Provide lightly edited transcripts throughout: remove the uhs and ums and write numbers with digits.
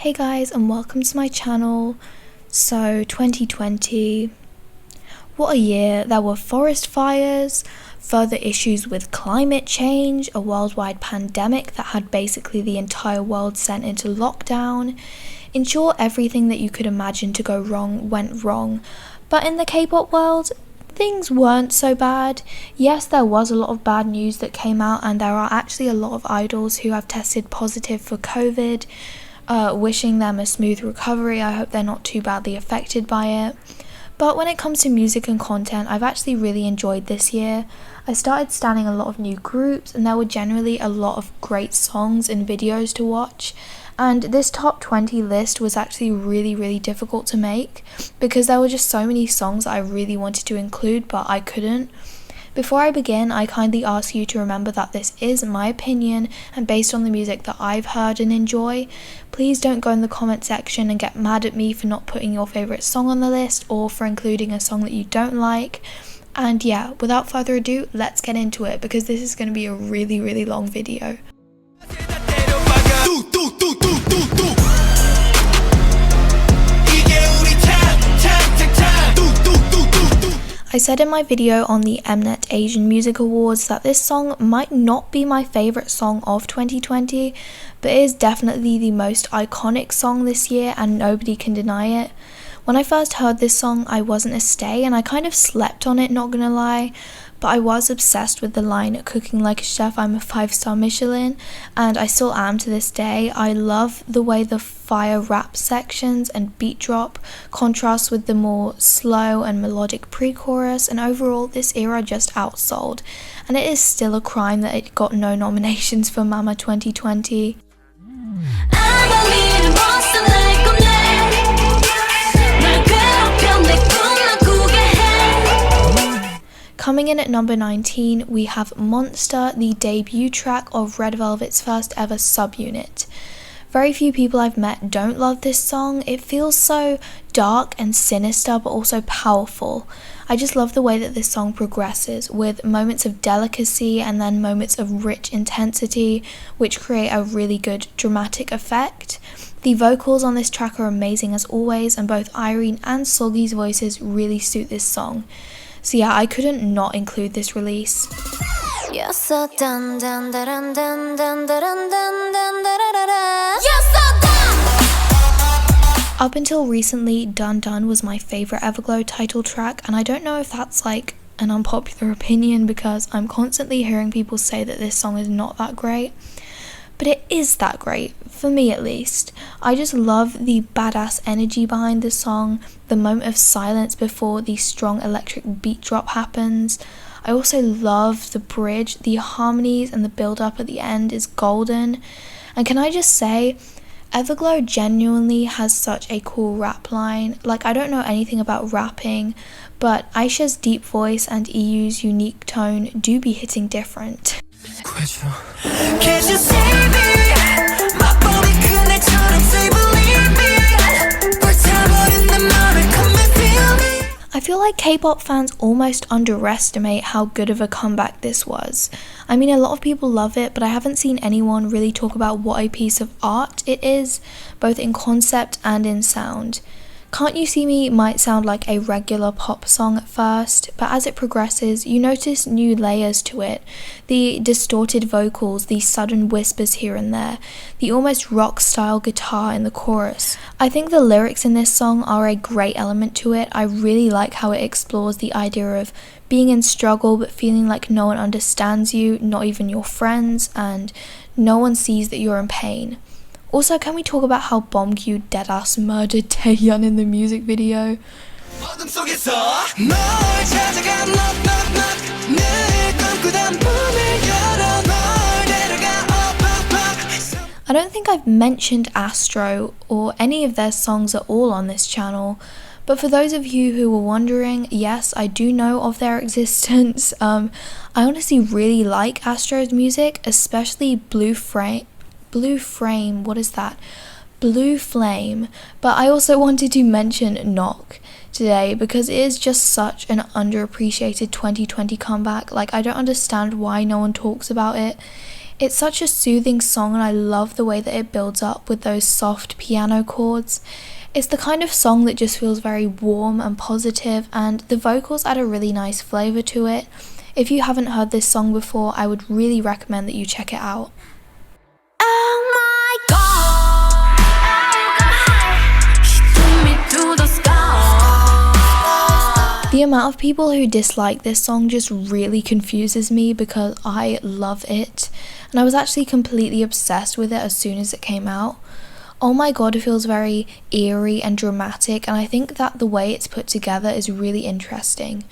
Hey guys, and welcome to my channel. So 2020, what a year. There were forest fires, further issues with climate change, a worldwide pandemic that had basically the entire world sent into lockdown. In short, everything that you could imagine to go wrong went wrong. But in the K-pop world, things weren't so bad. Yes, there was a lot of bad news that came out, and there are actually a lot of idols who have tested positive for COVID. Wishing them a smooth recovery. I hope they're not too badly affected by it. But when it comes to music and content, I've actually really enjoyed this year. I started standing a lot of new groups, and there were generally a lot of great songs and videos to watch. And this top 20 list was actually really difficult to make because there were just so many songs that I really wanted to include, but I couldn't. Before I begin, I kindly ask you to remember that this is my opinion and based on the music that I've heard and enjoy. Please don't go in the comment section and get mad at me for not putting your favourite song on the list or for including a song that you don't like. And yeah, without further ado, let's get into it because this is going to be a really long video. I said in my video on the Mnet Asian Music Awards that this song might not be my favourite song of 2020, but it is definitely the most iconic song this year and nobody can deny it. When I first heard this song, I wasn't a stay and I kind of slept on it, not gonna lie, but I was obsessed with the line, "Cooking like a chef, I'm a 5-star Michelin," and I still am to this day. I love the way the fire rap sections and beat drop contrast with the more slow and melodic pre-chorus, and overall this era just outsold, and it is still a crime that it got no nominations for Mama 2020. Coming in at number 19, we have Monster, the debut track of Red Velvet's first ever subunit. Very few people I've met don't love this song. It feels so dark and sinister but also powerful. I just love the way that this song progresses with moments of delicacy and then moments of rich intensity which create a really good dramatic effect. The vocals on this track are amazing as always, and both Irene and Seulgi's voices really suit this song. So yeah, I couldn't not include this release. Up until recently, Dun Dun was my favourite Everglow title track, and I don't know if that's like an unpopular opinion because I'm constantly hearing people say that this song is not that great. But it is that great, for me at least. I just love the badass energy behind the song, the moment of silence before the strong electric beat drop happens. I also love the bridge, the harmonies and the build up at the end is golden. And can I just say, Everglow genuinely has such a cool rap line. Like, I don't know anything about rapping, but Aisha's deep voice and EU's unique tone do be hitting different. I feel like K-pop fans almost underestimate how good of a comeback this was. I mean, a lot of people love it, but I haven't seen anyone really talk about what a piece of art it is, both in concept and in sound. Can't You See Me might sound like a regular pop song at first, but as it progresses, you notice new layers to it. The distorted vocals, the sudden whispers here and there, the almost rock-style guitar in the chorus. I think the lyrics in this song are a great element to it. I really like how it explores the idea of being in struggle but feeling like no one understands you, not even your friends, and no one sees that you're in pain. Also, can we talk about how Bombq deadass murdered Taehyun in the music video? I don't think I've mentioned Astro or any of their songs at all on this channel, but for those of you who were wondering, yes, I do know of their existence. I honestly really like Astro's music, especially Blue Flame, what is that? Blue Flame. But I also wanted to mention Knock today because it is just such an underappreciated 2020 comeback. Like, I don't understand why no one talks about it. It's such a soothing song and I love the way that it builds up with those soft piano chords. It's the kind of song that just feels very warm and positive, and the vocals add a really nice flavour to it. If you haven't heard this song before, I would really recommend that you check it out. Oh my god, she took me to the sky. The amount of people who dislike this song just really confuses me because I love it, and I was actually completely obsessed with it as soon as it came out. Oh my god, it feels very eerie and dramatic, and I think that the way it's put together is really interesting.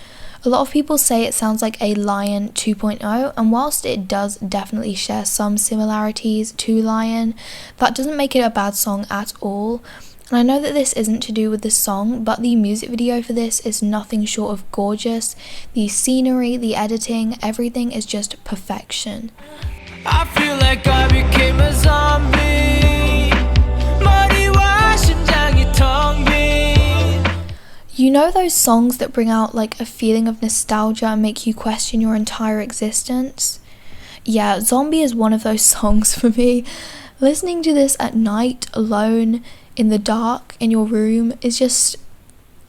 A lot of people say it sounds like a Lion 2.0, and whilst it does definitely share some similarities to Lion, that doesn't make it a bad song at all. And I know that this isn't to do with the song, but the music video for this is nothing short of gorgeous. The scenery, the editing, everything is just perfection. I feel like I became a zombie. 머리와 심장이 텅 빈. You know those songs that bring out like a feeling of nostalgia and make you question your entire existence? Yeah, Zombie is one of those songs for me. Listening to this at night, alone, in the dark, in your room, is just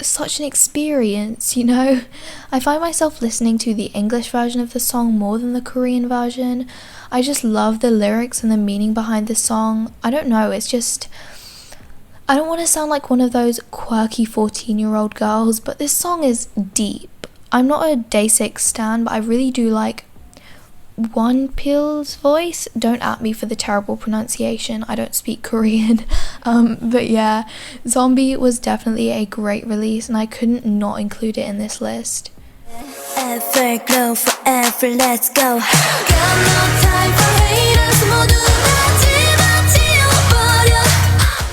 such an experience, you know? I find myself listening to the English version of the song more than the Korean version. I just love the lyrics and the meaning behind the song. I don't know, it's just... I don't want to sound like one of those quirky 14-year-old girls, but this song is deep. I'm not a Day6 stan, but I really do like Wonpil's voice. Don't at me for the terrible pronunciation, I don't speak Korean. But yeah, Zombie was definitely a great release and I couldn't not include it in this list. Everglow forever, let's go. Got no time for haters, 모두 다 집어치워버려.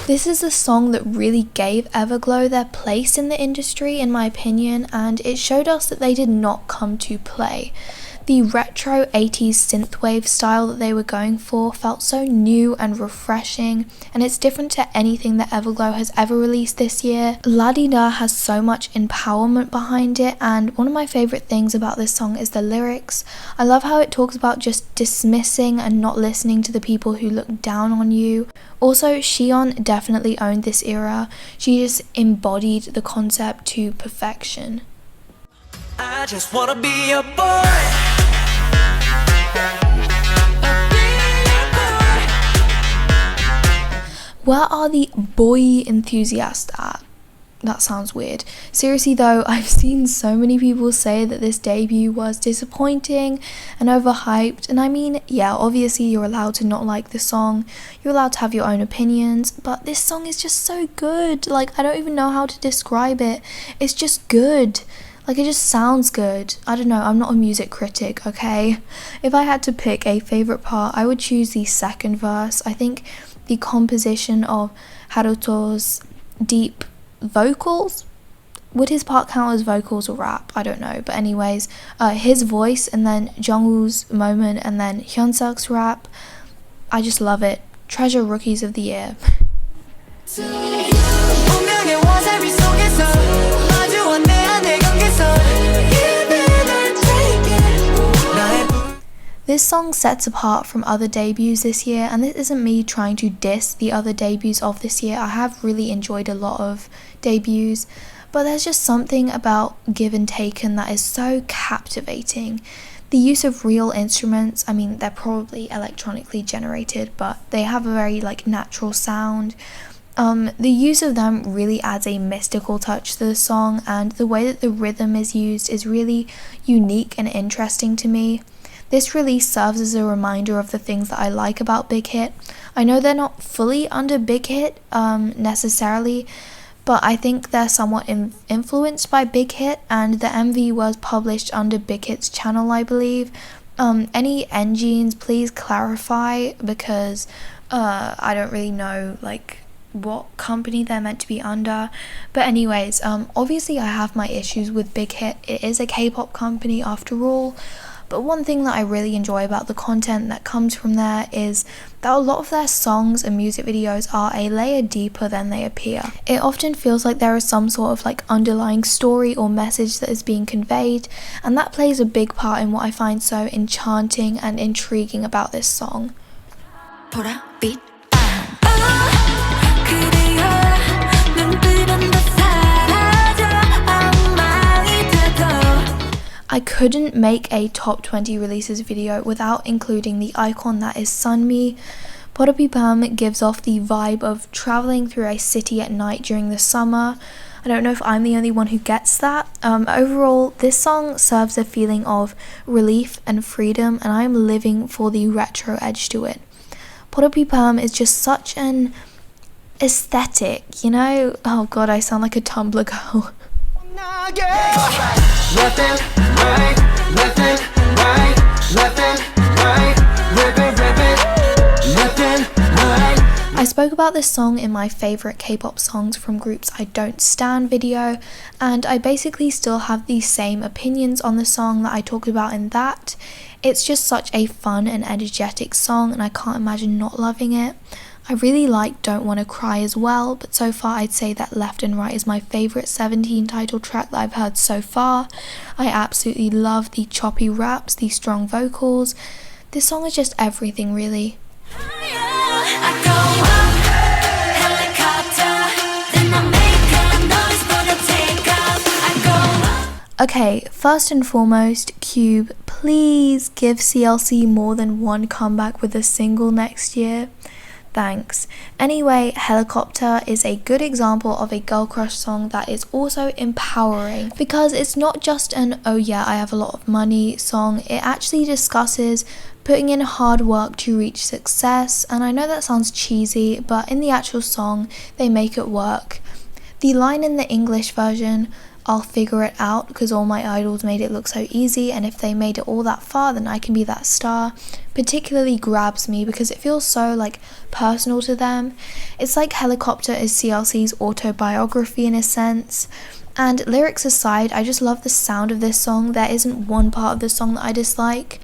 This is a song that really gave Everglow their place in the industry, in my opinion, and it showed us that they did not come to play. The retro 80s synthwave style that they were going for felt so new and refreshing, and it's different to anything that Everglow has ever released this year. La Di Da has so much empowerment behind it, and one of my favourite things about this song is the lyrics. I love how it talks about just dismissing and not listening to the people who look down on you. Also, Xion definitely owned this era. She just embodied the concept to perfection. I just wanna be a boy. Where are the boy enthusiasts at? That sounds weird. Seriously though, I've seen so many people say that this debut was disappointing and overhyped, and I mean, yeah, obviously you're allowed to not like the song, you're allowed to have your own opinions, but this song is just so good. Like, I don't even know how to describe it. It's just good. Like, it just sounds good. I don't know, I'm not a music critic, okay? If I had to pick a favourite part, I would choose the second verse. I think the composition of Haruto's deep vocals, would his part count as vocals or rap? I don't know, but anyways, his voice and then Jungwoo's moment and then Hyunsuk's rap, I just love it. Treasure Rookies of the Year. This song sets apart from other debuts this year, and this isn't me trying to diss the other debuts of this year. I have really enjoyed a lot of debuts, but there's just something about Give and Taken that is so captivating. The use of real instruments, I mean, they're probably electronically generated, but they have a very like natural sound. The use of them really adds a mystical touch to the song, and the way that the rhythm is used is really unique and interesting to me. This release serves as a reminder of the things that I like about Big Hit. I know they're not fully under Big Hit necessarily, but I think they're somewhat influenced by Big Hit, and the MV was published under Big Hit's channel, I believe. Any engines, please clarify, because I don't really know like what company they're meant to be under. But anyways, obviously I have my issues with Big Hit. It is a K-pop company after all, But one thing that I really enjoy about the content that comes from there is that a lot of their songs and music videos are a layer deeper than they appear. It often feels like there is some sort of like underlying story or message that is being conveyed, and that plays a big part in what I find so enchanting and intriguing about this song. 보랏빛 I couldn't make a top 20 releases video without including the icon that is Sunmi. 보랏빛 gives off the vibe of traveling through a city at night during the summer. I don't know if I'm the only one who gets that. Overall, this song serves a feeling of relief and freedom, and I'm living for the retro edge to it. 보랏빛 is just such an aesthetic, you know? Oh god, I sound like a Tumblr girl. Left and right, left and right, left and right, rip it, left and right. I spoke about this song in my favourite K-pop songs from groups I don't stan video, and I basically still have the same opinions on the song that I talked about in that. It's just such a fun and energetic song, and I can't imagine not loving it. I really like Don't Wanna Cry as well, but so far I'd say that Left and Right is my favourite 17 title track that I've heard so far. I absolutely love the choppy raps, the strong vocals. This song is just everything really. Okay, first and foremost, Cube, please give CLC more than one comeback with a single next year. Thanks. Anyway, Helicopter is a good example of a girl crush song that is also empowering, because it's not just an oh yeah I have a lot of money song. It actually discusses putting in hard work to reach success, and I know that sounds cheesy, but in the actual song they make it work. The line in the English version, I'll figure it out because all my idols made it look so easy, and if they made it all that far then I can be that star, particularly grabs me because it feels so like personal to them. It's like Helicopter is CLC's autobiography in a sense. And lyrics aside, I just love the sound of this song. There isn't one part of the song that I dislike.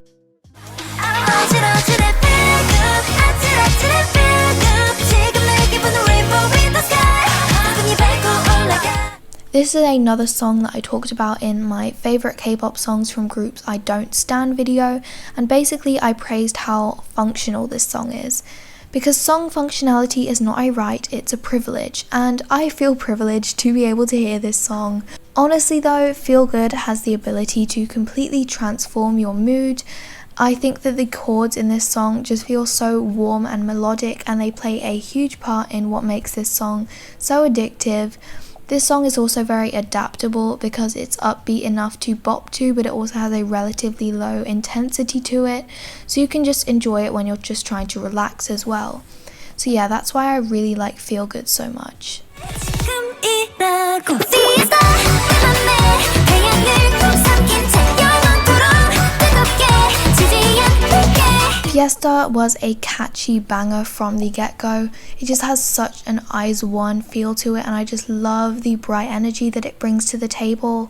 This is another song that I talked about in my favourite K-pop songs from groups I don't stan video, and basically I praised how functional this song is. Because song functionality is not a right, it's a privilege, and I feel privileged to be able to hear this song. Honestly though, Feel Good has the ability to completely transform your mood. I think that the chords in this song just feel so warm and melodic, and they play a huge part in what makes this song so addictive. This song is also very adaptable because it's upbeat enough to bop to, but it also has a relatively low intensity to it, so you can just enjoy it when you're just trying to relax as well. So yeah, that's why I really like Feel Good so much. Fiesta was a catchy banger from the get-go. It just has such an IZ*ONE feel to it, and I just love the bright energy that it brings to the table.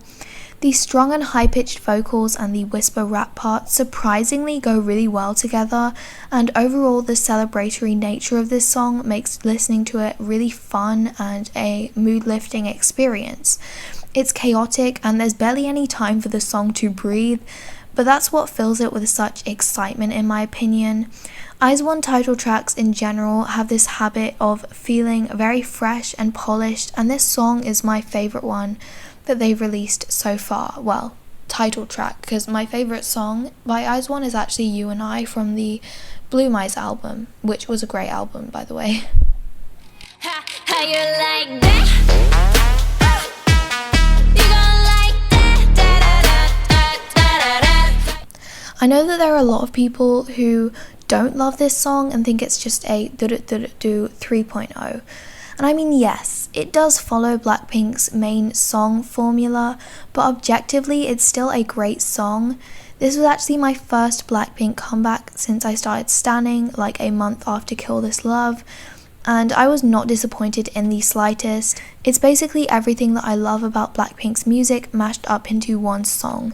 The strong and high-pitched vocals and the whisper rap parts surprisingly go really well together, and overall the celebratory nature of this song makes listening to it really fun and a mood-lifting experience. It's chaotic and there's barely any time for the song to breathe, but that's what fills it with such excitement in my opinion. IZ*ONE title tracks in general have this habit of feeling very fresh and polished, and this song is my favourite one that they've released so far. Well, title track, because my favourite song by IZ*ONE is actually You and I from the Blue Mice album, which was a great album by the way. How you like that? I know that there are a lot of people who don't love this song and think it's just a do 3.0. And I mean, yes, it does follow Blackpink's main song formula, but objectively it's still a great song. This was actually my first Blackpink comeback since I started stanning like a month after Kill This Love, and I was not disappointed in the slightest. It's basically everything that I love about Blackpink's music mashed up into one song.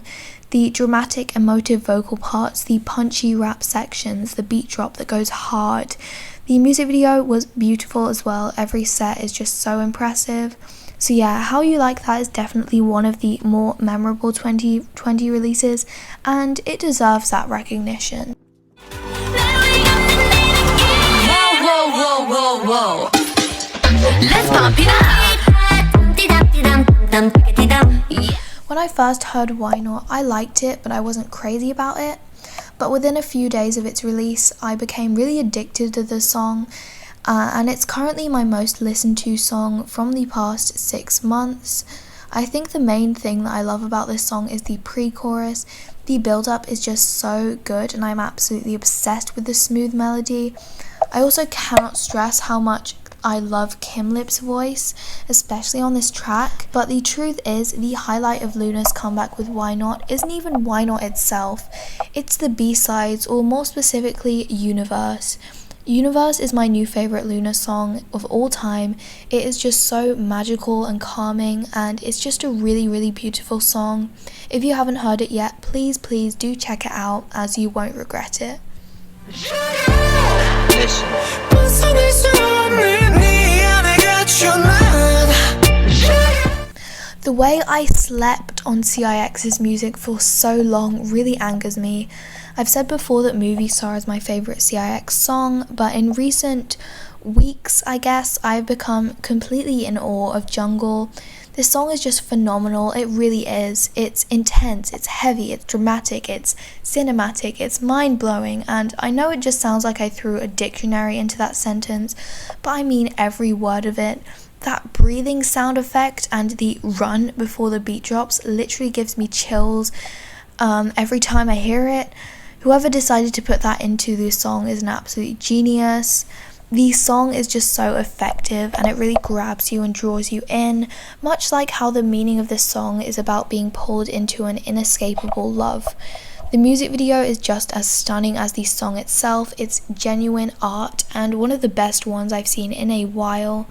The dramatic, emotive vocal parts, the punchy rap sections, the beat drop that goes hard. The music video was beautiful as well. Every set is just so impressive. So yeah, How You Like That is definitely one of the more memorable 2020 releases, and it deserves that recognition. Whoa, whoa, whoa, whoa. Let's pump it up. When I first heard Why Not, I liked it, but I wasn't crazy about it. But within a few days of its release, I became really addicted to the song, and it's currently my most listened to song from the past 6 months. I think the main thing that I love about this song is the pre-chorus. The build-up is just so good, and I'm absolutely obsessed with the smooth melody. I also cannot stress how much I love Kim Lip's voice, especially on this track. But the truth is, the highlight of Luna's comeback with Why Not isn't even Why Not itself. It's the B-sides, or more specifically, Universe. Universe is my new favourite Luna song of all time. It is just so magical and calming, and it's just a really, really beautiful song. If you haven't heard it yet, please do check it out, as you won't regret it. The way I slept on CIX's music for so long really angers me. I've said before that Movie Star is my favourite CIX song, but in recent weeks, I guess, I've become completely in awe of Jungle. This song is just phenomenal, it really is. It's intense, it's heavy, it's dramatic, it's cinematic, it's mind-blowing, and I know it just sounds like I threw a dictionary into that sentence, but I mean every word of it. That breathing sound effect and the run before the beat drops literally gives me chills every time I hear it. Whoever decided to put that into the song is an absolute genius. The song is just so effective, and it really grabs you and draws you in, much like how the meaning of this song is about being pulled into an inescapable love. The music video is just as stunning as the song itself. It's genuine art, and one of the best ones I've seen in a while.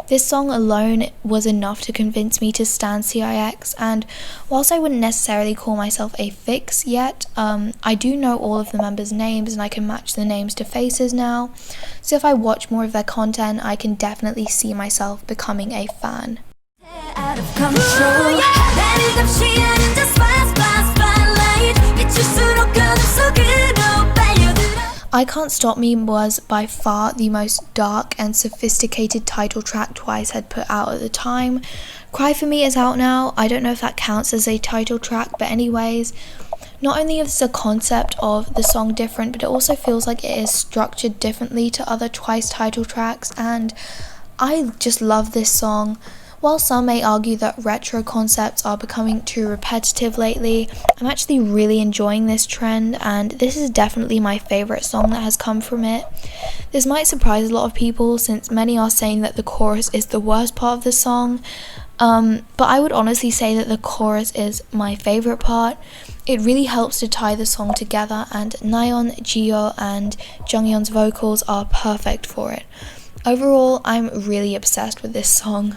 This song alone was enough to convince me to stan CIX, and whilst I wouldn't necessarily call myself a fix yet, I do know all of the members' names, and I can match the names to faces now, so if I watch more of their content, I can definitely see myself becoming a fan. Out of control. I Can't Stop Me was by far the most dark and sophisticated title track Twice had put out at the time. Cry For Me is out now. I don't know if that counts as a title track, but anyways, not only is the concept of the song different, but it also feels like it is structured differently to other Twice title tracks, and I just love this song. While some may argue that retro concepts are becoming too repetitive lately, I'm actually really enjoying this trend, and this is definitely my favourite song that has come from it. This might surprise a lot of people, since many are saying that the chorus is the worst part of the song, but I would honestly say that the chorus is my favourite part. It really helps to tie the song together, and Nayeon, Jihyo and Junghyun's vocals are perfect for it. Overall, I'm really obsessed with this song.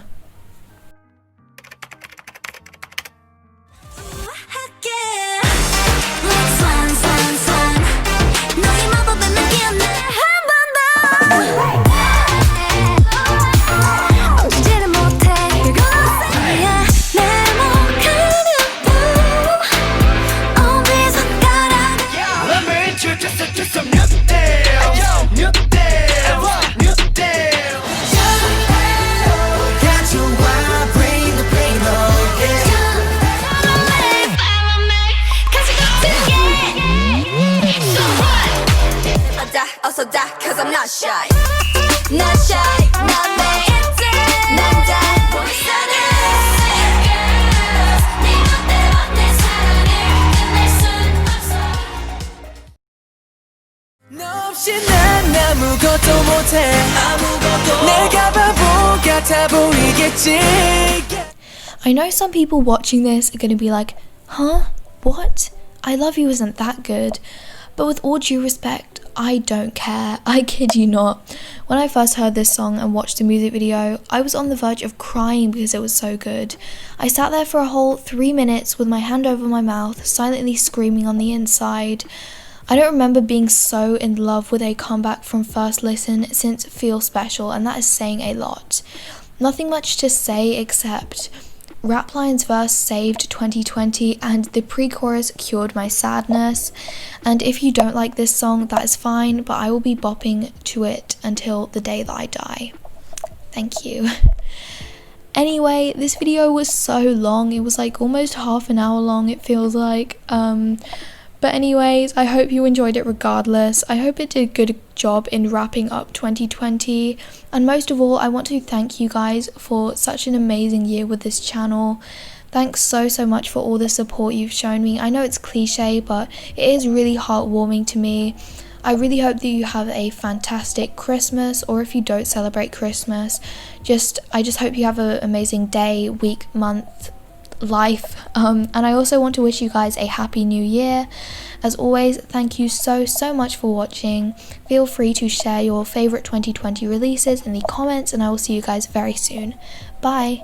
Cause I'm not shy, not shy, not me. 난 잘 보이잖아. 네 멋대로 내 사랑을 끝낼 순 없어. 너 없이 난 아무것도 못해. 내가 바보 같아 보이겠지. I know some people watching this are going to be like, huh? What? I Love You isn't that good. But with all due respect, I don't care. I kid you not. When I first heard this song and watched the music video, I was on the verge of crying because it was so good. I sat there for a whole 3 minutes with my hand over my mouth, silently screaming on the inside. I don't remember being so in love with a comeback from first listen since Feel Special, and that is saying a lot. Nothing much to say except Rapline's verse saved 2020 and the pre-chorus cured my sadness. And if you don't like this song, that is fine, but I will be bopping to it until the day that I die. Thank you. Anyway, this video was so long. It was like almost half an hour long, it feels like. But anyways, I hope you enjoyed it regardless. I hope it did a good job in wrapping up 2020. And most of all, I want to thank you guys for such an amazing year with this channel. Thanks so much for all the support you've shown me. I know it's cliche, but it is really heartwarming to me. I really hope that you have a fantastic Christmas, or if you don't celebrate Christmas, I just hope you have an amazing day, week, month, life. And I also want to wish you guys a happy new year. As always, thank you so much for watching. Feel free to share your favorite 2020 releases in the comments, and I will see you guys very soon. Bye.